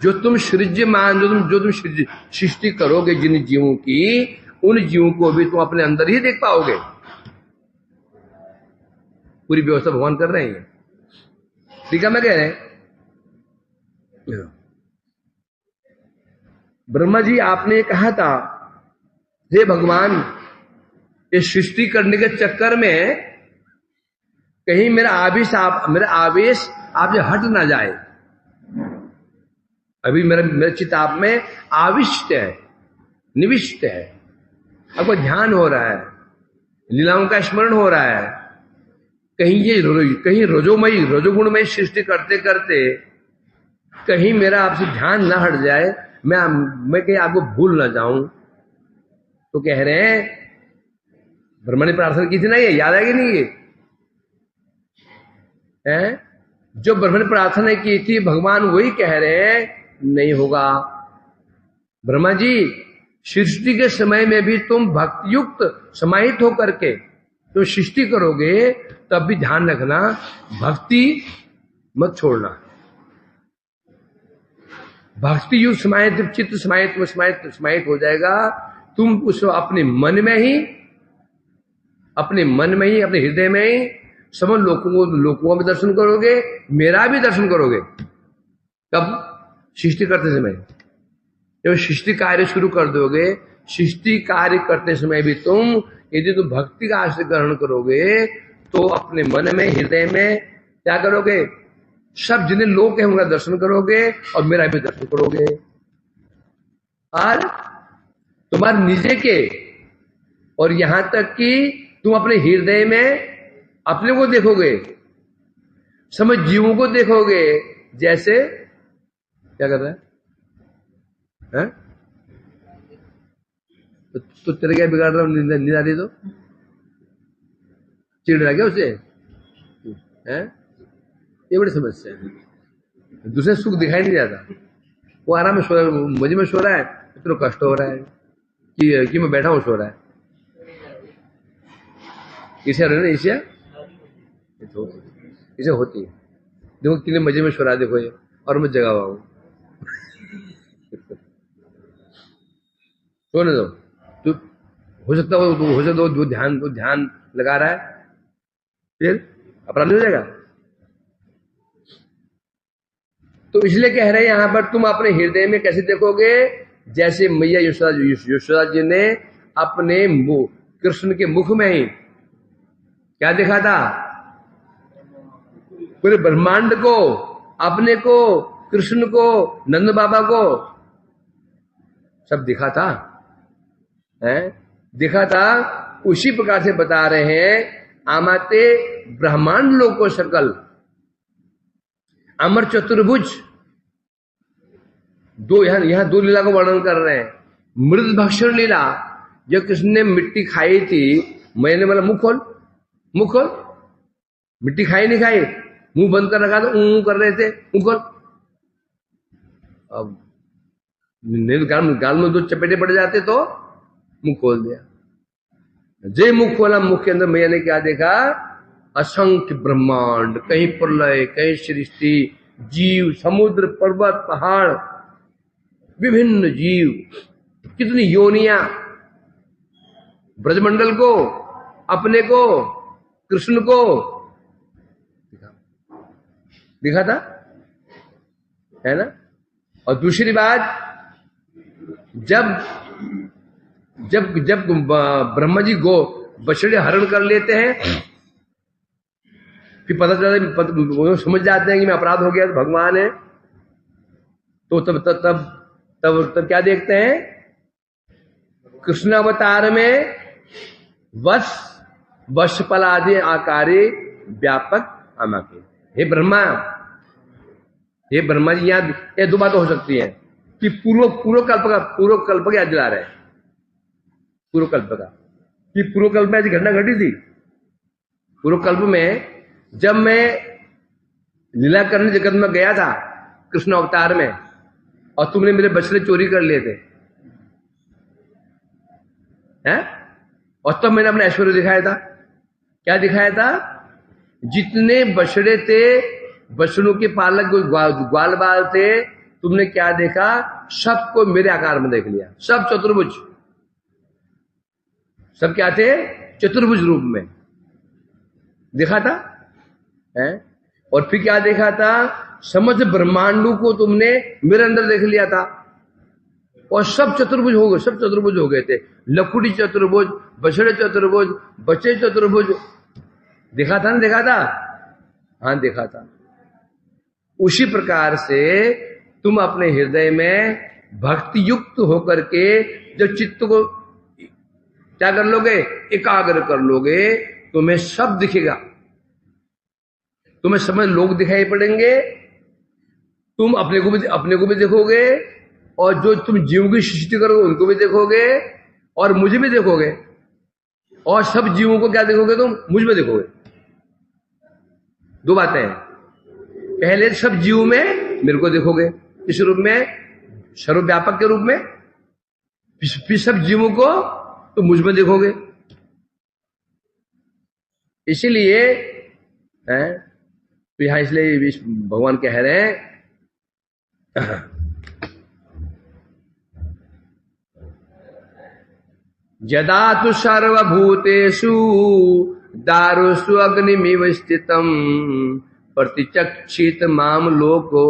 जो तुम सृज्यमान, जो तुम सृष्टि करोगे जिन जीवों की, उन जीवों को भी तुम अपने अंदर ही देख पाओगे। पूरी व्यवस्था भगवान कर रहे हैं। ठीक है, मैं कह रहे हैं, ब्रह्मा जी आपने कहा था, हे भगवान, इस सृष्टि करने के चक्कर में कहीं मेरा आवेश आपसे हट ना जाए। अभी मेरा चित्त आप में आविष्ट है, निविष्ट है, आपको ध्यान हो रहा है, लीलाओं का स्मरण हो रहा है। कहीं रजोगुणमय सृष्टि करते करते कहीं मेरा आपसे ध्यान ना हट जाए, मैं कहीं आपको भूल ना जाऊं। तो कह रहे हैं, ब्रह्मा ने प्रार्थना की थी ना, ये याद है कि नहीं, ये है जो ब्रह्मा ने प्रार्थना की थी, भगवान वही कह रहे हैं, नहीं होगा ब्रह्मा जी, सृष्टि के समय में भी तुम भक्ति युक्त समाहित होकर के तो सृष्टि करोगे, तब भी ध्यान रखना, भक्ति मत छोड़ना। भक्ति युक्त समाहित, चित्त समाहित हो जाएगा, तुम उसको अपने मन में ही, अपने हृदय में ही समझ लोगों में दर्शन करोगे, मेरा भी दर्शन करोगे। कब, सृष्टि करते समय। जब सृष्टि कार्य शुरू कर दोगे, सृष्टि कार्य करते समय भी तुम यदि तुम भक्ति का आश्रय ग्रहण करोगे, तो अपने मन में, हृदय में क्या करोगे, सब जिन्हें लोग हैं उनका दर्शन करोगे और मेरा भी दर्शन करोगे। और तुम्हारे निजे के, और यहां तक कि तुम अपने हृदय में अपने को देखोगे, समझ जीवों को देखोगे, जैसे क्या कर रहा है? तो तेरे क्या बिगाड़ रहा हूं, नींद आ रही तो चिढ़ रहा क्या उसे है? ये बड़ी समस्या है। दूसरे सुख दिखाई नहीं जाता, वो आराम में सो रहा है, मजे में सो रहा है, इतना कष्ट हो रहा है कि मैं बैठा हूं, सो रहा है। ईर्ष्या रहे ना, ईर्ष्या तो इसे होती है। देखो कितने मजे में सो रहा है, देखो ये, और मैं जगा हुआ हूं। सोने दो, तो हो सकता हो जो ध्यान लगा रहा है, फिर अपराध हो जाएगा। तो इसलिए कह रहे हैं यहां पर, तुम अपने हृदय में कैसे देखोगे, जैसे मैया यशोदा जी ने अपने कृष्ण के मुख में ही क्या देखा था, पूरे ब्रह्मांड को, अपने को, कृष्ण को, नंद बाबा को, सब दिखा था, दिखा था। उसी प्रकार से बता रहे हैं, आमाते ब्रह्मांड लोक को सकल, अमर चतुर्भुज, यहां दो लीला को वर्णन कर रहे हैं। मृद भक्षण लीला, जब कृष्ण ने मिट्टी खाई थी, मैंने बोला मुंह खोल, मिट्टी खाई नहीं खाई, मुंह बंद कर रखा, तो कर रहे थे, मुंह खोल। अब गाल में दो चपेटे पड़ जाते तो मुंह खोल दिया। जय मुंह खोला, मुंह के अंदर मैया ने क्या देखा, असंख्य ब्रह्मांड, कहीं प्रलय, कहीं सृष्टि, जीव, समुद्र, पर्वत, पहाड़, विभिन्न जीव, कितनी योनियां, ब्रजमंडल को, अपने को, कृष्ण को दिखा था, है ना। और दूसरी बात, जब जब जब ब्रह्मा जी गो बछड़े हरण कर लेते हैं, फिर पता चलता है, वो समझ जाते हैं कि मैं अपराध हो गया, तो भगवान है, तो तब तब तब तब तब क्या देखते हैं, कृष्ण अवतार में वश पलादि आकारे व्यापक अमाके। हे ब्रह्मा जी, यहाँ ये दो बातें हो सकती हैं कि पूर्व कल्प का याद दिला रहे हैं, पूर्व कल्प का, कि पूर्व कल्प में ऐसी घटना घटी थी। पूर्व कल्प में जब मैं लीला करने जगत में गया था कृष्ण अवतार में, और तुमने मेरे बछड़े चोरी कर लिए थे, हैं? और तब मैंने अपना ऐश्वर्य दिखाया था। क्या दिखाया था? जितने बछड़े थे, बछड़ों के पालक ग्वाल बाल थे, तुमने क्या देखा? सबको मेरे आकार में देख लिया। सब चतुर्भुज, सब क्या थे? चतुर्भुज रूप में देखा था, है? और फिर क्या देखा था? समझ ब्रह्मांडों को तुमने मेरे अंदर देख लिया था, और सब चतुर्भुज हो गए, सब चतुर्भुज हो गए थे। लकुड़ी चतुर्भुज, बछड़े चतुर्भुज, बच्चे चतुर्भुज, देखा था ना? देखा था, हाँ देखा था। उसी प्रकार से तुम अपने हृदय में भक्ति युक्त होकर के जब चित्त को क्या कर लोगे? एकाग्र कर लोगे, तुम्हें सब दिखेगा, तुम्हें समझ लोग दिखाई पड़ेंगे, तुम अपने को भी देखोगे, और जो तुम जीव की सृष्टि करोगे उनको भी देखोगे, और मुझे भी देखोगे, और सब जीवों को क्या देखोगे? तुम मुझ में देखोगे। दो बातें हैं, पहले सब जीव में मेरे को देखोगे इस रूप में, सर्वव्यापक के रूप में, फिर सब जीवों को तो मुझ में देखोगे। इसीलिए है, तो यहां इसलिए भगवान कह रहे हैं यदा तु सर्वभूतेषु दारुषु अग्निमिव स्थितम् प्रतिचक्षित माम लोको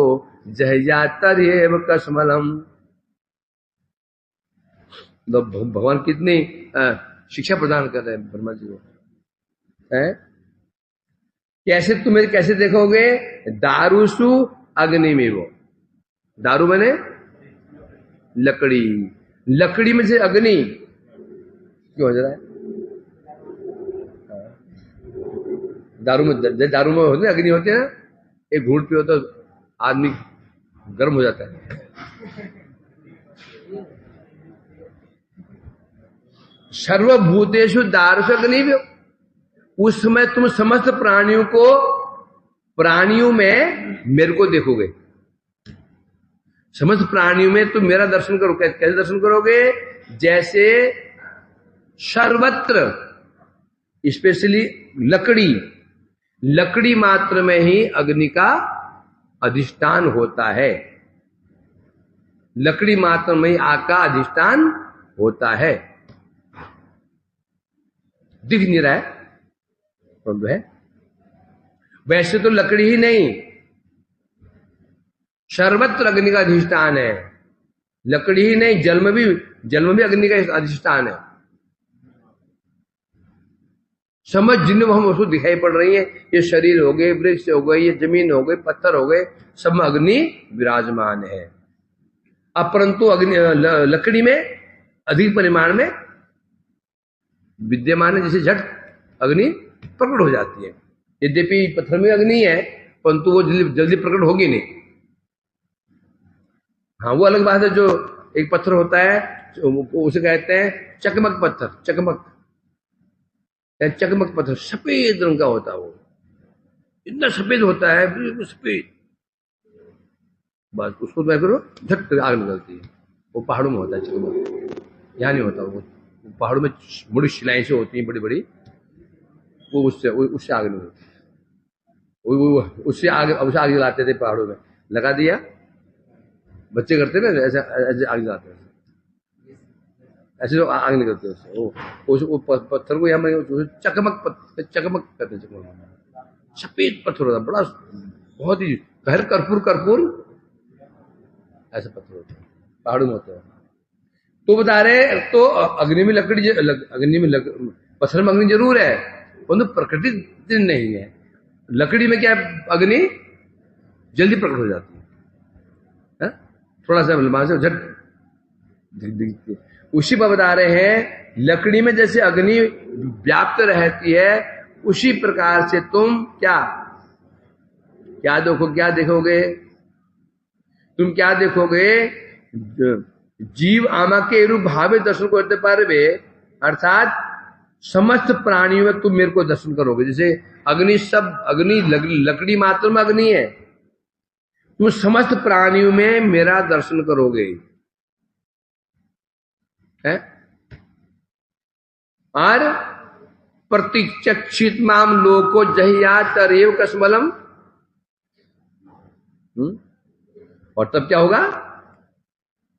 जहया तर्येव कस्मलम। तो भगवान कितनी शिक्षा प्रदान कर रहे हैं ब्रह्मा जी को, है? कैसे देखोगे? दारुषु अग्निमिव, दारू बने लकड़ी, लकड़ी में से अग्नि क्यों हो जा रहा है? दारू में होते अग्नि होते हैं ना, एक घूंट पियो तो आदमी गर्म हो जाता है। सर्वभूतेषु दारुषु अग्निमिव, उस समय तुम समस्त प्राणियों में मेरे को देखोगे। समस्त प्राणियों में तुम मेरा दर्शन करो। कैसे दर्शन करोगे? जैसे सर्वत्र, स्पेशली लकड़ी मात्र में ही अग्नि का अधिष्ठान होता है, लकड़ी मात्र में ही आग का अधिष्ठान होता है। दिख नहीं रहा है, परंतु है। वैसे तो लकड़ी ही नहीं, सर्वत्र अग्नि का अधिष्ठान है। लकड़ी ही नहीं, जल में भी अग्नि का अधिष्ठान है। समझ जिन हम उसको दिखाई पड़ रही है, ये शरीर हो गए, वृक्ष हो गए, ये जमीन हो गए, पत्थर हो गए, सब में अग्नि विराजमान है। अपरंतु अग्नि लकड़ी में अधिक परिमाण में विद्यमान है, जैसे झट अग्नि प्रकट हो जाती है। यद्यपि पत्थर में अग्नि है, परंतु वो जल्दी प्रकट होगी नहीं। हाँ, वो अलग बात है। जो एक पत्थर होता है उसे कहते हैं चकमक पत्थर, चकमक पत्थर, सफेद रंग का होता है, वो इतना सफेद होता है, बिल्कुल सफेद। बस उसको क्या करो, झट आग निकलती है। वो पहाड़ों में होता है चकमक, यहाँ नहीं होता। वो पहाड़ों में बड़ी शिलाएं से होती हैं, बड़ी बड़ी, वो उससे आग नहीं होती। उससे आग जलाते थे पहाड़ों में, लगा दिया, बच्चे करते ना ऐसे ऐसे आग जलाते हैं, ऐसे जो आग निकलते हैं उससे। वो पत्थर को यहाँ चकमक करते, चकमक सफेद पत्थर होता, बड़ा बहुत ही घर कर्पूर ऐसे पत्थर होते हैं, पहाड़ों में होते हैं। तो बता रहे, तो अग्नि में पत्थर में अग्नि जरूर है, परंतु प्रकृति नहीं है। लकड़ी में क्या है, अग्नि जल्दी प्रकट हो जाती है, थोड़ा सा वहां से झट दिखती है। उसी पर बता रहे हैं, लकड़ी में जैसे अग्नि व्याप्त रहती है, उसी प्रकार से तुम क्या देखोगे, तुम क्या देखोगे, जीव आमा के रूप भावे दर्शन करते पारे, अर्थात समस्त प्राणियों में तुम मेरे को दर्शन करोगे। जैसे अग्नि लकड़ी मात्र में अग्नि है, तुम समस्त प्राणियों में मेरा दर्शन करोगे, है? और प्रतिचक्षित माम लोको जहिया तरेव कसमलम। और तब क्या होगा,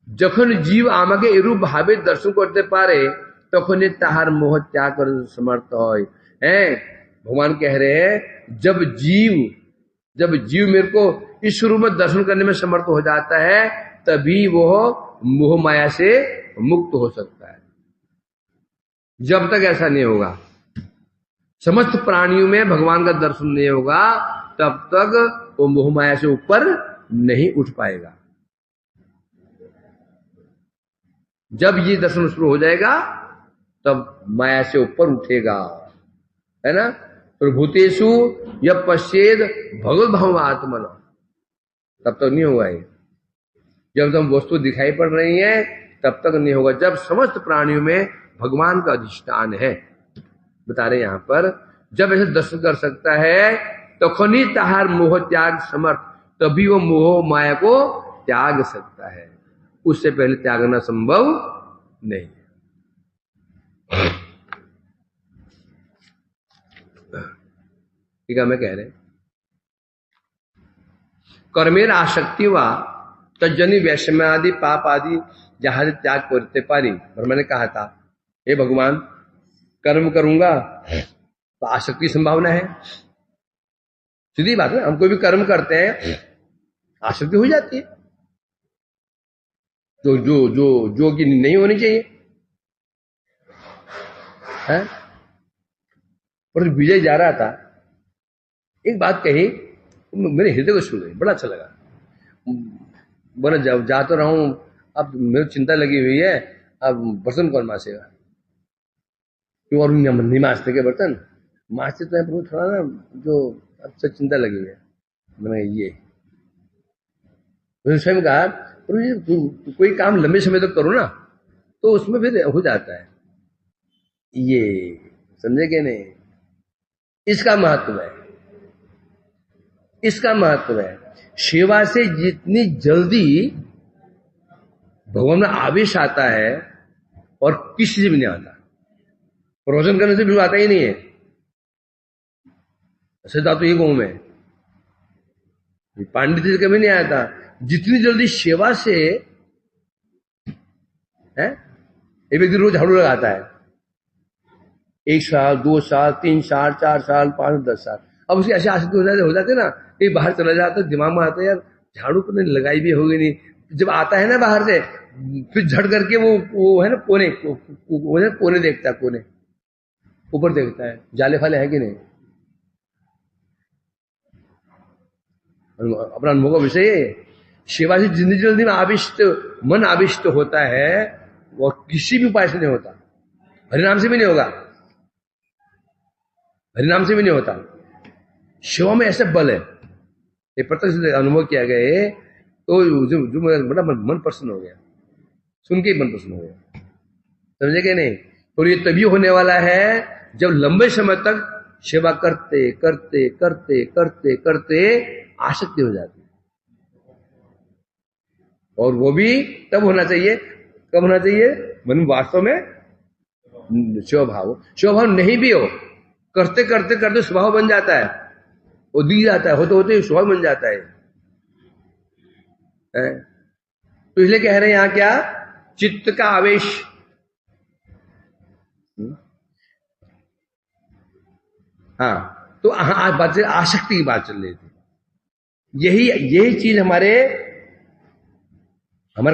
जखन जीव आमाके रूप भावे दर्शन करते पारे, तखन ताहार मोह त्याग कर समर्थ है। भगवान कह रहे हैं, जब जीव मेरे को इस रूप में दर्शन करने में समर्थ हो जाता है, तभी वो मोह माया से मुक्त हो सकता है। जब तक ऐसा नहीं होगा, समस्त प्राणियों में भगवान का दर्शन नहीं होगा, तब तक वो मोह माया से ऊपर नहीं उठ पाएगा। जब ये दर्शन शुरू हो जाएगा, तब माया से ऊपर उठेगा, है ना। तो भूतेषु यह पश्चेद भगवत भाव आत्मन, तब तक नहीं होगा ये। जब तुम वस्तु दिखाई पड़ रही है, तब तक नहीं होगा, जब समस्त प्राणियों में भगवान का अधिष्ठान है। बता रहे यहां पर, जब ऐसे दर्शन कर सकता है, तो खनी ताहार मोह त्याग समर्थ, तभी वो मोह माया को त्याग सकता है, उससे पहले त्यागना संभव नहीं। ठीक है, मैं कह रहे, कर्मेर आसक्ति व तजनी वैषम्य आदि पाप आदि जहां त्याग करते पारी। और मैंने कहा था, हे भगवान, कर्म करूंगा तो आसक्ति संभावना है, सीधी बात है। हम कोई भी कर्म करते हैं, आसक्ति हो जाती है, तो जो कि नहीं होनी चाहिए, है। और विजय जा रहा था, एक बात कही, मेरे हृदय को छू गई, बड़ा अच्छा लगा। बोला, जा तो रहा हूं, अब मेरी चिंता लगी हुई है, अब बर्तन कौन मासेगा, क्यों, और नहीं मासते के बर्तन, मासते तो है, पर थोड़ा ना जो अब चिंता लगी हुई है। मैंने ये स्वयं कहा, कोई काम लंबे समय तक करो ना, तो उसमें फिर हो जाता है, ये समझे कि नहीं। इसका महत्व है, इसका महत्व है। सेवा से जितनी जल्दी भगवान में आवेश आता है, और किसी से भी नहीं आता, प्रवचन करने से भी आता ही नहीं है, सदा तो ये गांव में पांडित्य से कभी नहीं आया था। जितनी जल्दी सेवा से है, एक व्यक्ति रोज झाड़ू लगाता है, 1 साल 2 साल 3 साल 4 साल 5 10 साल, अब उसकी ऐसे आसक्ति हो जाते ना, कहीं बाहर चला जाता है, दिमाग में आता है, यार झाड़ू पर नहीं लगाई भी होगी नहीं। जब आता है ना बाहर से, फिर झट करके वो है ना कोने देखता है, कोने ऊपर देखता है, जाले फाले है कि नहीं। अपना अनुभव का विषय है। सेवा से जिंदगी जल्दी में मन आविष्ट होता है, वो किसी भी उपाय से नहीं होता, हरिनाम से भी नहीं होगा, हरिनाम से भी नहीं होता। सेवा में ऐसे बल है, ये प्रत्यक्ष अनुभव किया गया, तो जो बड़ा मन प्रसन्न हो गया, सुन के ही मन प्रसन्न हो गया, समझे कि नहीं। और ये तभी होने वाला है जब लंबे समय तक सेवा करते करते करते करते करते आसक्ति हो जाती है। और वो भी तब होना चाहिए, कब होना चाहिए, मन वास्तव में सेवा भाव नहीं भी हो, करते करते करते स्वभाव बन जाता है, वो दिख जाता है, होते होते स्वभाव बन जाता है। तो इसलिए कह रहे हैं यहां क्या, चित्त का आवेश। हाँ, तो आज बात आसक्ति की बात चल रही थी। यही यही चीज हमारा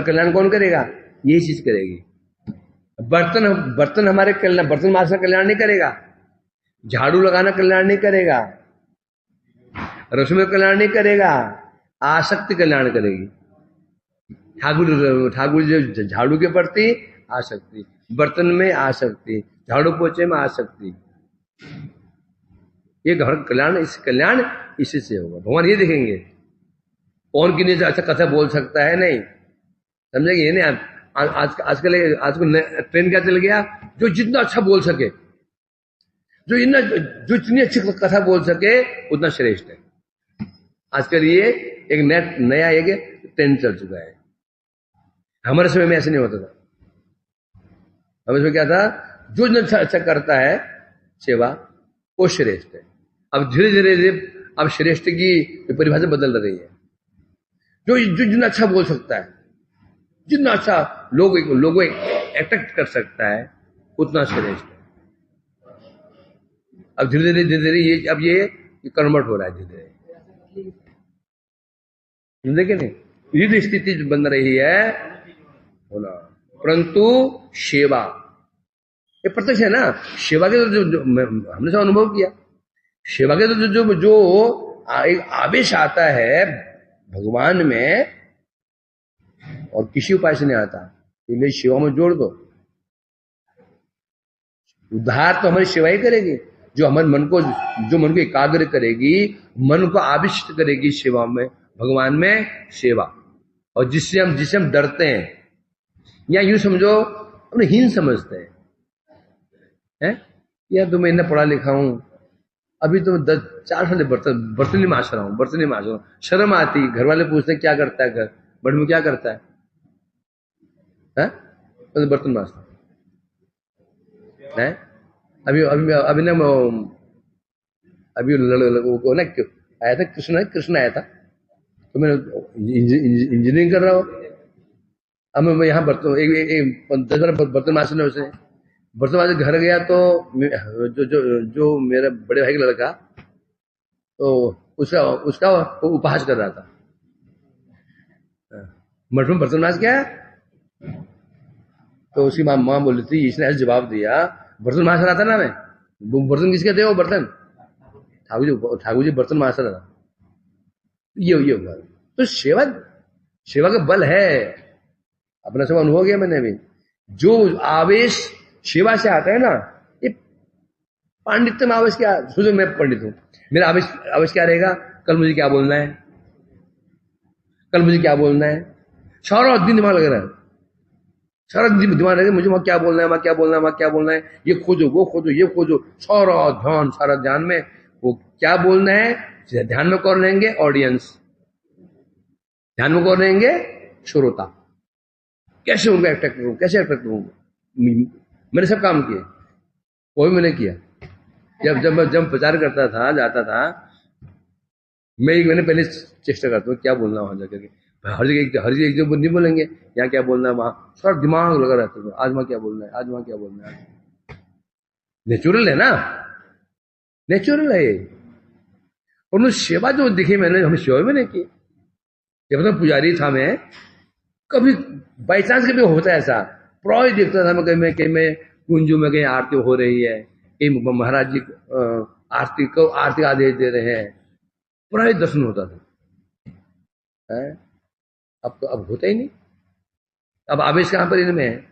कल्याण कौन करेगा, यही चीज करेगी। बर्तन हमारे कल्याण, बर्तन मांजना कल्याण नहीं करेगा, झाड़ू लगाना कल्याण नहीं करेगा, रसोई में कल्याण नहीं करेगा, आसक्ति कल्याण करेगी। ठाकुर जो झाड़ू के प्रति आसक्ति, बर्तन में आसक्ति, झाड़ू पोछे में आसक्ति, ये घर कल्याण, इस कल्याण इसी से होगा। भगवान ये देखेंगे कौन कितनी अच्छा कथा बोल सकता है, नहीं समझेंगे ये नहीं। आजकल ट्रेंड क्या चल गया, जो जितना अच्छा बोल सके, जो जितनी अच्छी कथा बोल सके उतना श्रेष्ठ है। आजकल ये एक नया एक ट्रेंड चल चुका है। हमारे समय में ऐसे नहीं होता था। हमारे समय क्या था, जो अच्छा करता है सेवा वो श्रेष्ठ है। अब धीरे धीरे अब श्रेष्ठ की परिभाषा बदल रही है। जो जितना अच्छा बोल सकता है, जितना अच्छा लोगों अट्रैक्ट कर सकता है, उतना श्रेष्ठ है। अब धीरे धीरे ये कन्वर्ट हो रहा है धीरे धीरे, देखिए नहीं, ये स्थिति बन रही है होना। परंतु सेवा ये प्रत्यक्ष है ना, सेवा के जो हमने सब अनुभव किया, सेवा के तो जो एक आवेश आता है भगवान में, और किसी उपाय से नहीं आता। मेरी सेवा में जोड़ दो, उद्धार तो हमारी सेवा ही करेगी, जो हमारे मन को एकाग्र करेगी, मन को आविष्ट करेगी सेवा में, भगवान में सेवा। और जिससे हम डरते हैं, या यूं समझो अपने हीन समझते हैं, यार तो मैं इतना पढ़ा लिखा हूं, अभी तो 4 साल बर्तन नहीं मांज रहा हूं, शर्म आती। घर वाले पूछते हैं क्या करता है, घर बड़ में क्या करता है, तो बर्तन मांजता है। अभी ना वो ना आया था, कृष्ण आया था, तो मैं इंजीनियरिंग कर रहा हूँ। अब मैं यहाँ बर्तन 10 बार बर्तन मांजने उसे बर्तन मांज घर गया, तो जो मेरा बड़े भाई का लड़का, तो उसका वो उपहास कर रहा था, मठ में बर्तन मांज क्या। तो उसकी माँ बोली थी, इसने ऐसे जवाब दिया, बर्तन मांज रहा था ना मैं, बर्तन किसके थे वो बर्तन, ठाकुर जी बर्तन मांज रहा था। ये होगा तो सेवा का बल है, अपना सब अनुभव किया मैंने भी। जो आवेश सेवा से आता है ना, ये पांडित्य में आवेश क्या, सोचो मैं पंडित हूं, मेरा आवेश क्या रहेगा, कल मुझे क्या बोलना है, सारा दिन दिमाग लग रहा है, सारा दिन दिमाग लगे मुझे वहां क्या बोलना है, ये खोजो वो खोजो ये खोजो, सारा ध्यान में वो क्या बोलना है। ध्यान में कौन रहेंगे, ऑडियंस, ध्यान में कौन रहेंगे, श्रोता। कैसे उनको अट्रैक्ट करूं, कैसे अट्रैक्ट करूं। मैंने सब काम किए, कोई मैंने किया। जब प्रचार करता था, जाता था, मैंने पहले चेष्टा करता हूँ क्या बोलना वहां जाकर के। हर जगह एक जगह नहीं बोलेंगे, यहाँ क्या बोलना है, वहां सारा दिमाग लगा रहता था, आज वहां क्या बोलना है, नेचुरल है ना, नेचुरल है। और उन सेवा जो दिखी मैंने, हमें सेवा में नहीं की। जब तक पुजारी था मैं, कभी बाई चांस कभी होता है ऐसा, प्रॉय देखता था मैं, कहीं में कुंजू में कहीं आरती हो रही है, कहीं महाराज जी आरती आदेश दे रहे हैं, प्रॉय दर्शन होता था। अब होता ही नहीं। अब आवेश कहां पर इनमें है,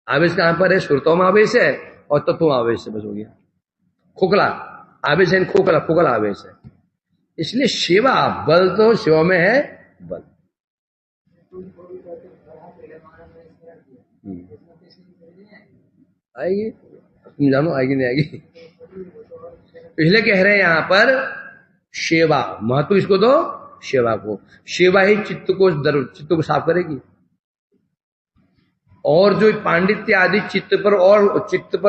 आवेश कहां पर है, श्रोताओं में आवेश है और तत्वों में आवेश है, बस हो गया। खोखला आवेश है, खोखला आवेश है। इसलिए सेवा बल, तो सेवा में है बल। आएगी, तुम जानो आएगी नहीं आएगी। इसलिए कह रहे हैं यहां पर सेवा महत्व इसको दो, सेवा को। सेवा ही चित्त को साफ करेगी। और जो पांडित्य आदि चित्त पर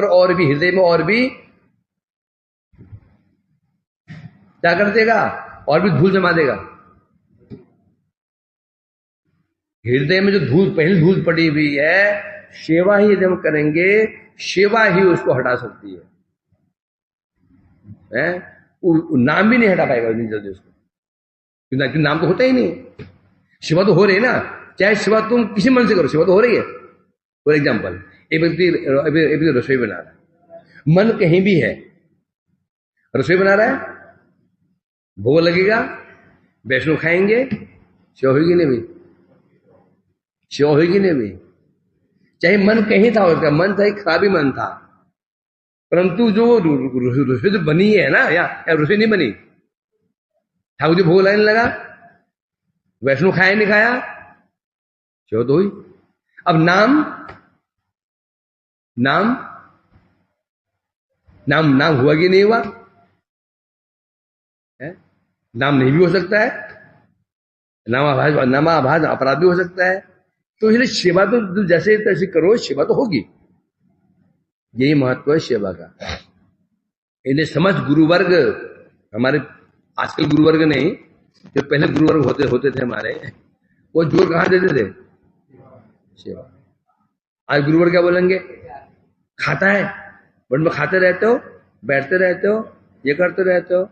और भी, हृदय में और भी क्या कर देगा? और भी धूल जमा देगा। हृदय में जो धूल, पहली धूल पड़ी हुई है, सेवा ही यदि हम करेंगे, सेवा ही उसको हटा सकती है। नाम भी नहीं हटा पाएगा इतनी जल्दी उसको, क्योंकि नाम तो होता ही नहीं। सेवा तो हो रही है ना, चाहे सेवा तुम किसी मन से करो, सेवा तो हो रही है। फॉर एग्जाम्पल, एक व्यक्ति रसोई बना रहा है, मन कहीं भी है, रसोई बना रहा है, भोग लगेगा, वैष्णव खाएंगे, सेवा होगी नहीं भी, सेवा होगी नहीं भी। चाहे मन कहीं था, उसका मन था, खराबी मन था, परंतु जो रसोई जो बनी है ना, या रसोई नहीं बनी, ठाकुर जी भोग लगाने लगा, वैष्णव खाया नहीं खाया, सेवा तो हुई। अब नाम नाम नाम नाम हुआ कि नहीं हुआ है? नाम नहीं भी हो सकता है, नामाभास अपराध भी हो सकता है। तो इसलिए सेवा तो जैसे तैसे करो, सेवा तो होगी। यही महत्व है सेवा का। इन्हें समझ गुरुवर्ग, हमारे आजकल गुरुवर्ग नहीं, जो पहले गुरुवर्ग होते थे हमारे, वो जोर कहां देते थे? सेवा। आज गुरुवर्ग क्या बोलेंगे? खाता है, बट में खाते रहते हो, बैठते रहते हो, ये करते रहते हो।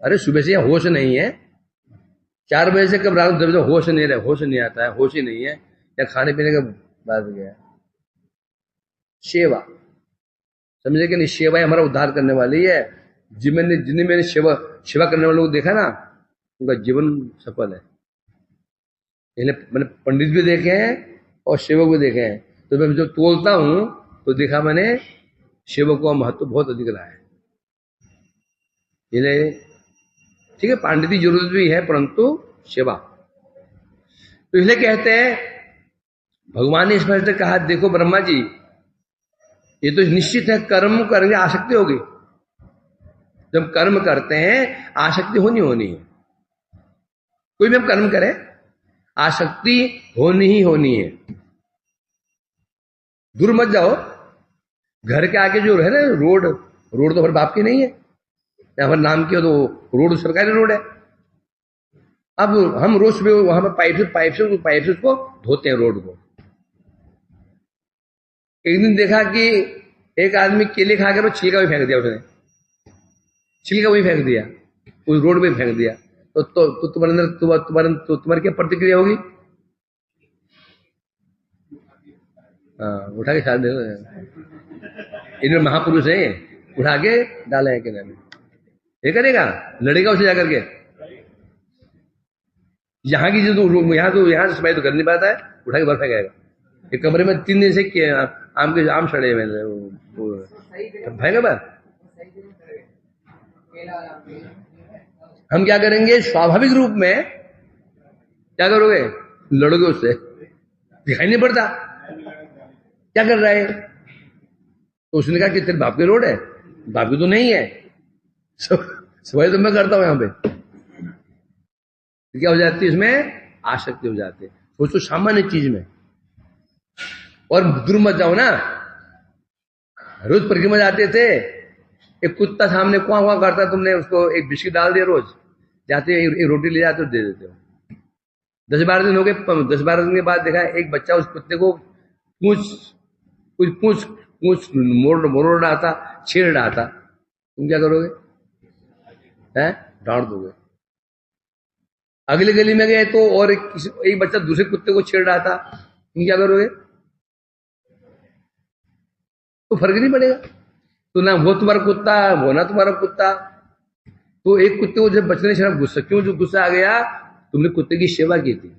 अरे सुबह से होश नहीं है, 4 बजे से कब रात 10 बजे होश नहीं रहे, होश नहीं आता है, होश ही नहीं है, या खाने पीने का बात गया। सेवा समझे कि नहीं? सेवा हमारा उद्धार करने वाली है। जिन्हें मैंने सेवा करने वालों को देखा ना, उनका जीवन सफल है। मैंने पंडित भी देखे हैं और सेवक भी देखे हैं। तो मैं जो तोलता हूं तो देखा मैंने सेवक का महत्व बहुत अधिक रहा है। इसलिए ठीक है, पांडित्य जरूरत भी है, परंतु सेवा। तो इसलिए कहते हैं, भगवान ने स्पष्ट कहा, देखो ब्रह्मा जी, ये तो निश्चित है, कर्म करेंगे आसक्ति होगी। जब कर्म करते हैं आसक्ति होनी है। कोई भी हम कर्म करें, आसक्ति होनी ही होनी है। दूर मत जाओ, घर के आगे जो है ना रोड तो हर बाप की नहीं है, या फिर नाम की हो, तो रोड सरकारी रोड है। अब हम रोज सुबह वहां पर पाइप से उसको धोते हैं रोड को। एक दिन देखा कि एक आदमी केले खाकर वो छिलका भी फेंक दिया, उसने छिलका भी फेंक दिया, उस रोड पे फेंक दिया। तो तुम्हारे अंदर तुम्हारी क्या प्रतिक्रिया होगी? हाँ, उठा के साथ देखो, इनमें महापुरुष है, उठा के डाले हैं किनारे। ये करेगा, लड़ेगा उसे जाकर के। यहाँ की जो यहाँ से सफाई तो कर नहीं पाता है, उठा के बाहर फेंकेगा। एक कमरे में 3 दिन से आम सड़े हुए फेंके बार। हम क्या करेंगे? स्वाभाविक रूप में क्या करोगे? लड़ोगे उससे, दिखाई नहीं पड़ता क्या कर रहा है। तो उसने कहा कि तेरे बाप के रोड है, बाप की तो नहीं है, सफाई तो मैं करता हूं यहां पे। क्या हो जाती है इसमें? आसक्ति हो जाती है, सोचो सामान्य चीज में। और दूर मत जाओ ना, रोज परिक्रमा जाते थे, एक कुत्ता सामने कुआं कुआं करता, तुमने उसको एक बिस्किट डाल दिया, रोज जाते एक रोटी ले जाते हो, दे देते हो। 10-12 दिन हो गए, 10-12 दिन के बाद देखा एक बच्चा उस कुत्ते को पूछ मोड़ रहा था, छेड़ रहा था। तुम क्या करोगे? डांट दोगे। अगली गली में गए तो और एक बच्चा दूसरे कुत्ते को छेड़ रहा था, तुम क्या करोगे? तो फर्क नहीं पड़ेगा। तो ना वो तुम्हारा कुत्ता, वो ना तुम्हारा कुत्ता। तो एक कुत्ते को जब बचने से गुस्सा, क्यों जो गुस्सा आ गया? तुमने कुत्ते की सेवा की थी,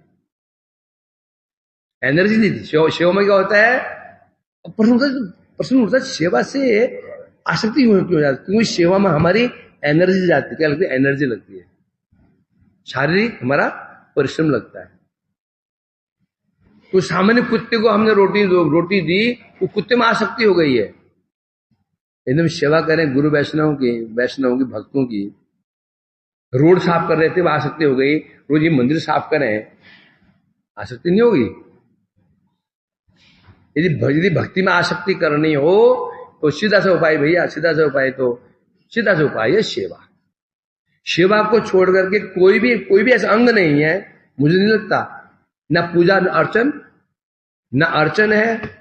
एनर्जी दी थी। सेवा में क्या होता है? प्रश्न उठता सेवा से आसक्ति क्यों हो जाती? क्योंकि सेवा में हमारी एनर्जी जाती है। क्या लगती है? एनर्जी लगती है, शारीरिक हमारा परिश्रम लगता है। तो सामान्य कुत्ते को हमने रोटी दी, वो कुत्ते में आसक्ति हो गई है। एकदम सेवा करें गुरु वैष्णव की, भक्तों की। रोड साफ कर रहे थे, वो आसक्ति हो गई। रोज ये मंदिर साफ करें, आसक्ति नहीं होगी? यदि भक्ति में आसक्ति करनी हो तो सीधा सा उपाय भैया, सीधा सा उपाय है सेवा। सेवा को छोड़ करके कोई भी ऐसा अंग नहीं है, मुझे नहीं लगता, न पूजा न अर्चन है,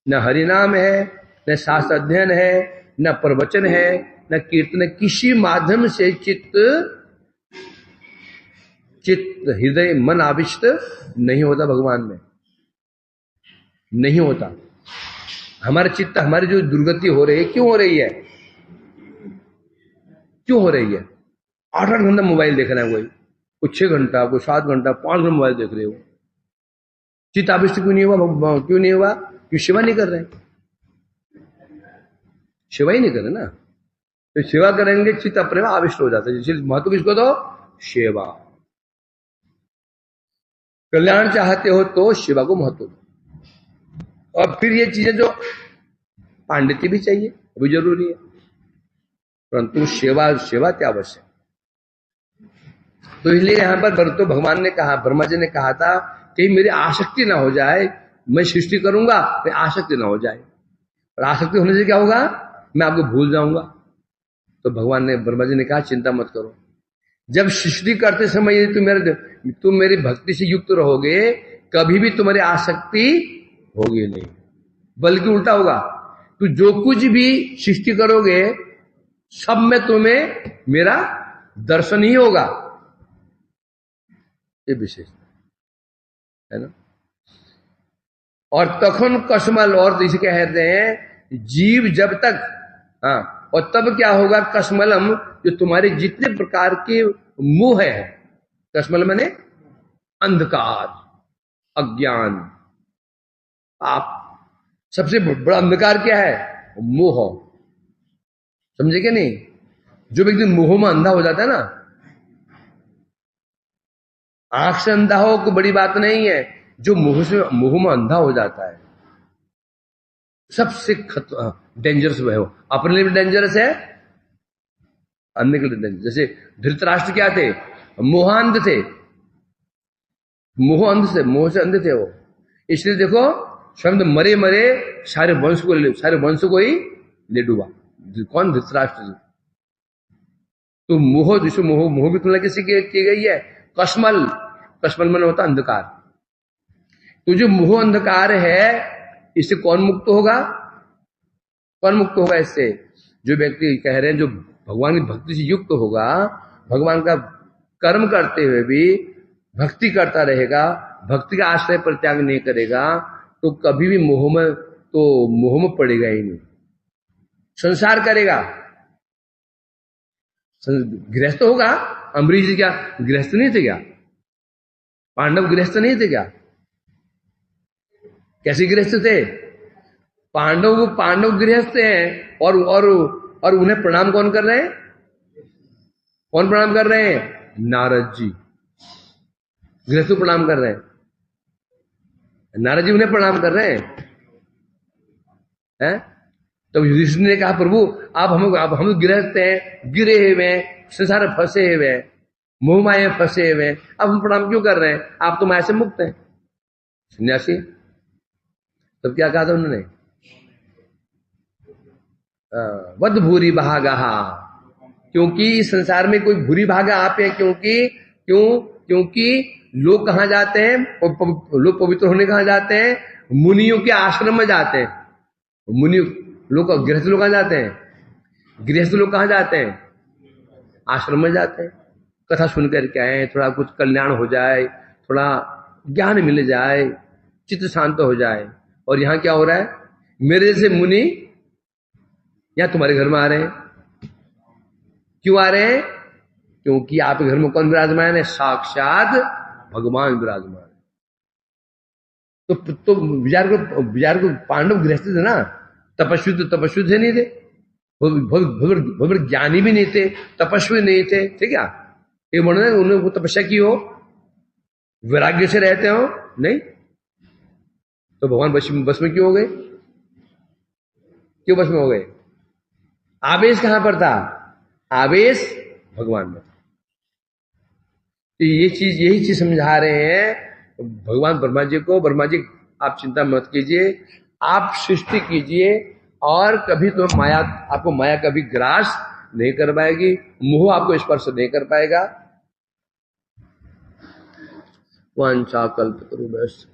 न हरिनाम है, न शास्त्र अध्ययन है, न प्रवचन है, न कीर्तन, किसी माध्यम से चित्त हृदय मन आविष्ट नहीं होता भगवान में, नहीं होता। हमारा चित्त, हमारी जो दुर्गति हो रही है, क्यों हो रही है? क्यों हो रही है? 8-8 घंटा मोबाइल देख रहा है कोई 6 घंटा, कोई 7 घंटा, 5 घंटा मोबाइल देख रहे हो। चित्त आविष्ट क्यों नहीं हुआ? क्यों नहीं हुआ? क्यों सेवा नहीं कर रहे? सेवा ही नहीं कर रहे ना। तो सेवा करेंगे चित्त अपने में आविष्ट हो जाता है। इसलिए महत्व किसको दो? सेवा। कल्याण चाहते हो तो सेवा को महत्व दो। और फिर ये चीजें जो पांडित्य भी चाहिए, वो भी जरूरी है, परंतु सेवा अत्यावश्यक। तो इसलिए यहां पर तो भगवान ने कहा, ब्रह्मा जी ने कहा था कि मेरी आसक्ति ना हो जाए, मैं सृष्टि करूंगा फिर आसक्ति ना हो जाए, और आसक्ति होने से क्या होगा? मैं आपको भूल जाऊंगा। तो भगवान ने, ब्रह्मा जी ने कहा चिंता मत करो, जब सृष्टि करते समय यदि तुम मेरी भक्ति से युक्त रहोगे, कभी भी तुम्हारी आसक्ति होगी नहीं, बल्कि उल्टा होगा। तो जो कुछ भी सृष्टि करोगे सब में तुम्हें मेरा दर्शन ही होगा, ये विशेष है ना। और तखन कस्मल, और इसे कहते हैं जीव जब तक, हाँ, और तब क्या होगा? कस्मलम, जो तुम्हारे जितने प्रकार के मुंह है, कस्मल माने अंधकार, अज्ञान, आप सबसे बड़ा अंधकार क्या है? मोह। समझे क्या नहीं? जो व्यक्ति मोह में अंधा हो जाता है ना, आंख से अंधा हो कोई बड़ी बात नहीं है, जो मुंह में अंधा हो जाता है सबसे डेंजरस वो है। वो अपने लिए भी डेंजरस है, अन्य के लिए डेंजरस। जैसे धृतराष्ट्र क्या थे? मोहांध थे, मोह से अंधे थे वो। इसलिए देखो स्वयं मरे सारे वंश को ही ले डूबा। कौन? धृतराष्ट्र जी। तो मोह की तुलना किसी की गई है? कस्मल मन होता अंधकार। तो जो मोह अंधकार है, इससे कौन मुक्त होगा? इससे जो व्यक्ति कह रहे हैं, जो भगवान की भक्ति से युक्त होगा, भगवान का कर्म करते हुए भी भक्ति करता रहेगा, भक्ति का आश्रय परित्याग नहीं करेगा, तो कभी भी मोह में पड़ेगा ही नहीं। संसार करेगा, गृहस्थ होगा। अम्बरीश जी क्या गृहस्थ नहीं थे क्या? पांडव गृहस्थ नहीं थे क्या? कैसे गृहस्थ थे? पांडव गृहस्थ हैं, और उन्हें प्रणाम कौन कर रहे हैं? कौन प्रणाम कर रहे हैं? नारद जी गृहस्थ प्रणाम कर रहे हैं। नारद जी उन्हें प्रणाम कर रहे हैं। तो युधिष्ठिर ने कहा प्रभु आप हम गृहस्थ हैं, गिरे हुए हैं, संसार फंसे हुए हैं, मोह माया फंसे हुए हैं, अब हम प्रणाम क्यों कर रहे हैं? आप तो माया से मुक्त हैं, सन्यासी। तब क्या कहा था उन्होंने? वद भूरी भागा, क्योंकि संसार में कोई भूरी भागा आप है। क्योंकि लोग कहां जाते हैं? लोग पवित्र होने कहां जाते हैं? मुनियों के आश्रम में जाते हैं। गृहस्थ लोग कहां जाते हैं? गृहस्थ लोग कहां जाते हैं? आश्रम में जाते हैं। कथा सुनकर के आए, थोड़ा कुछ कल्याण हो जाए, थोड़ा ज्ञान मिल जाए, चित्त शांत हो जाए। और यहां क्या हो रहा है? मेरे जैसे मुनि या तुम्हारे घर में आ रहे हैं। क्यों आ रहे हैं? क्योंकि आपके घर में कौन विराजमान है? साक्षात भगवान विराजमान। तो विचार को पांडव गृहस्थ थे ना, तपस्वी थे नहीं थे, ज्ञानी भी नहीं थे, तपस्वी नहीं थे, ठीक है? ये बोलना उन्होंने वो तपस्या की हो, वैराग्य से रहते हो नहीं, तो भगवान बस में क्यों हो गए? क्यों बस में हो गए? आवेश कहां पर था? आवेश भगवान में। तो यही चीज समझा रहे हैं भगवान ब्रह्मा जी को। ब्रह्मा जी आप चिंता मत कीजिए, आप सृष्टि कीजिए, और कभी तो आपको माया कभी ग्रास नहीं कर पाएगी, मोह आपको स्पर्श नहीं कर पाएगा। वांछा कल्पतरुभ्यश्च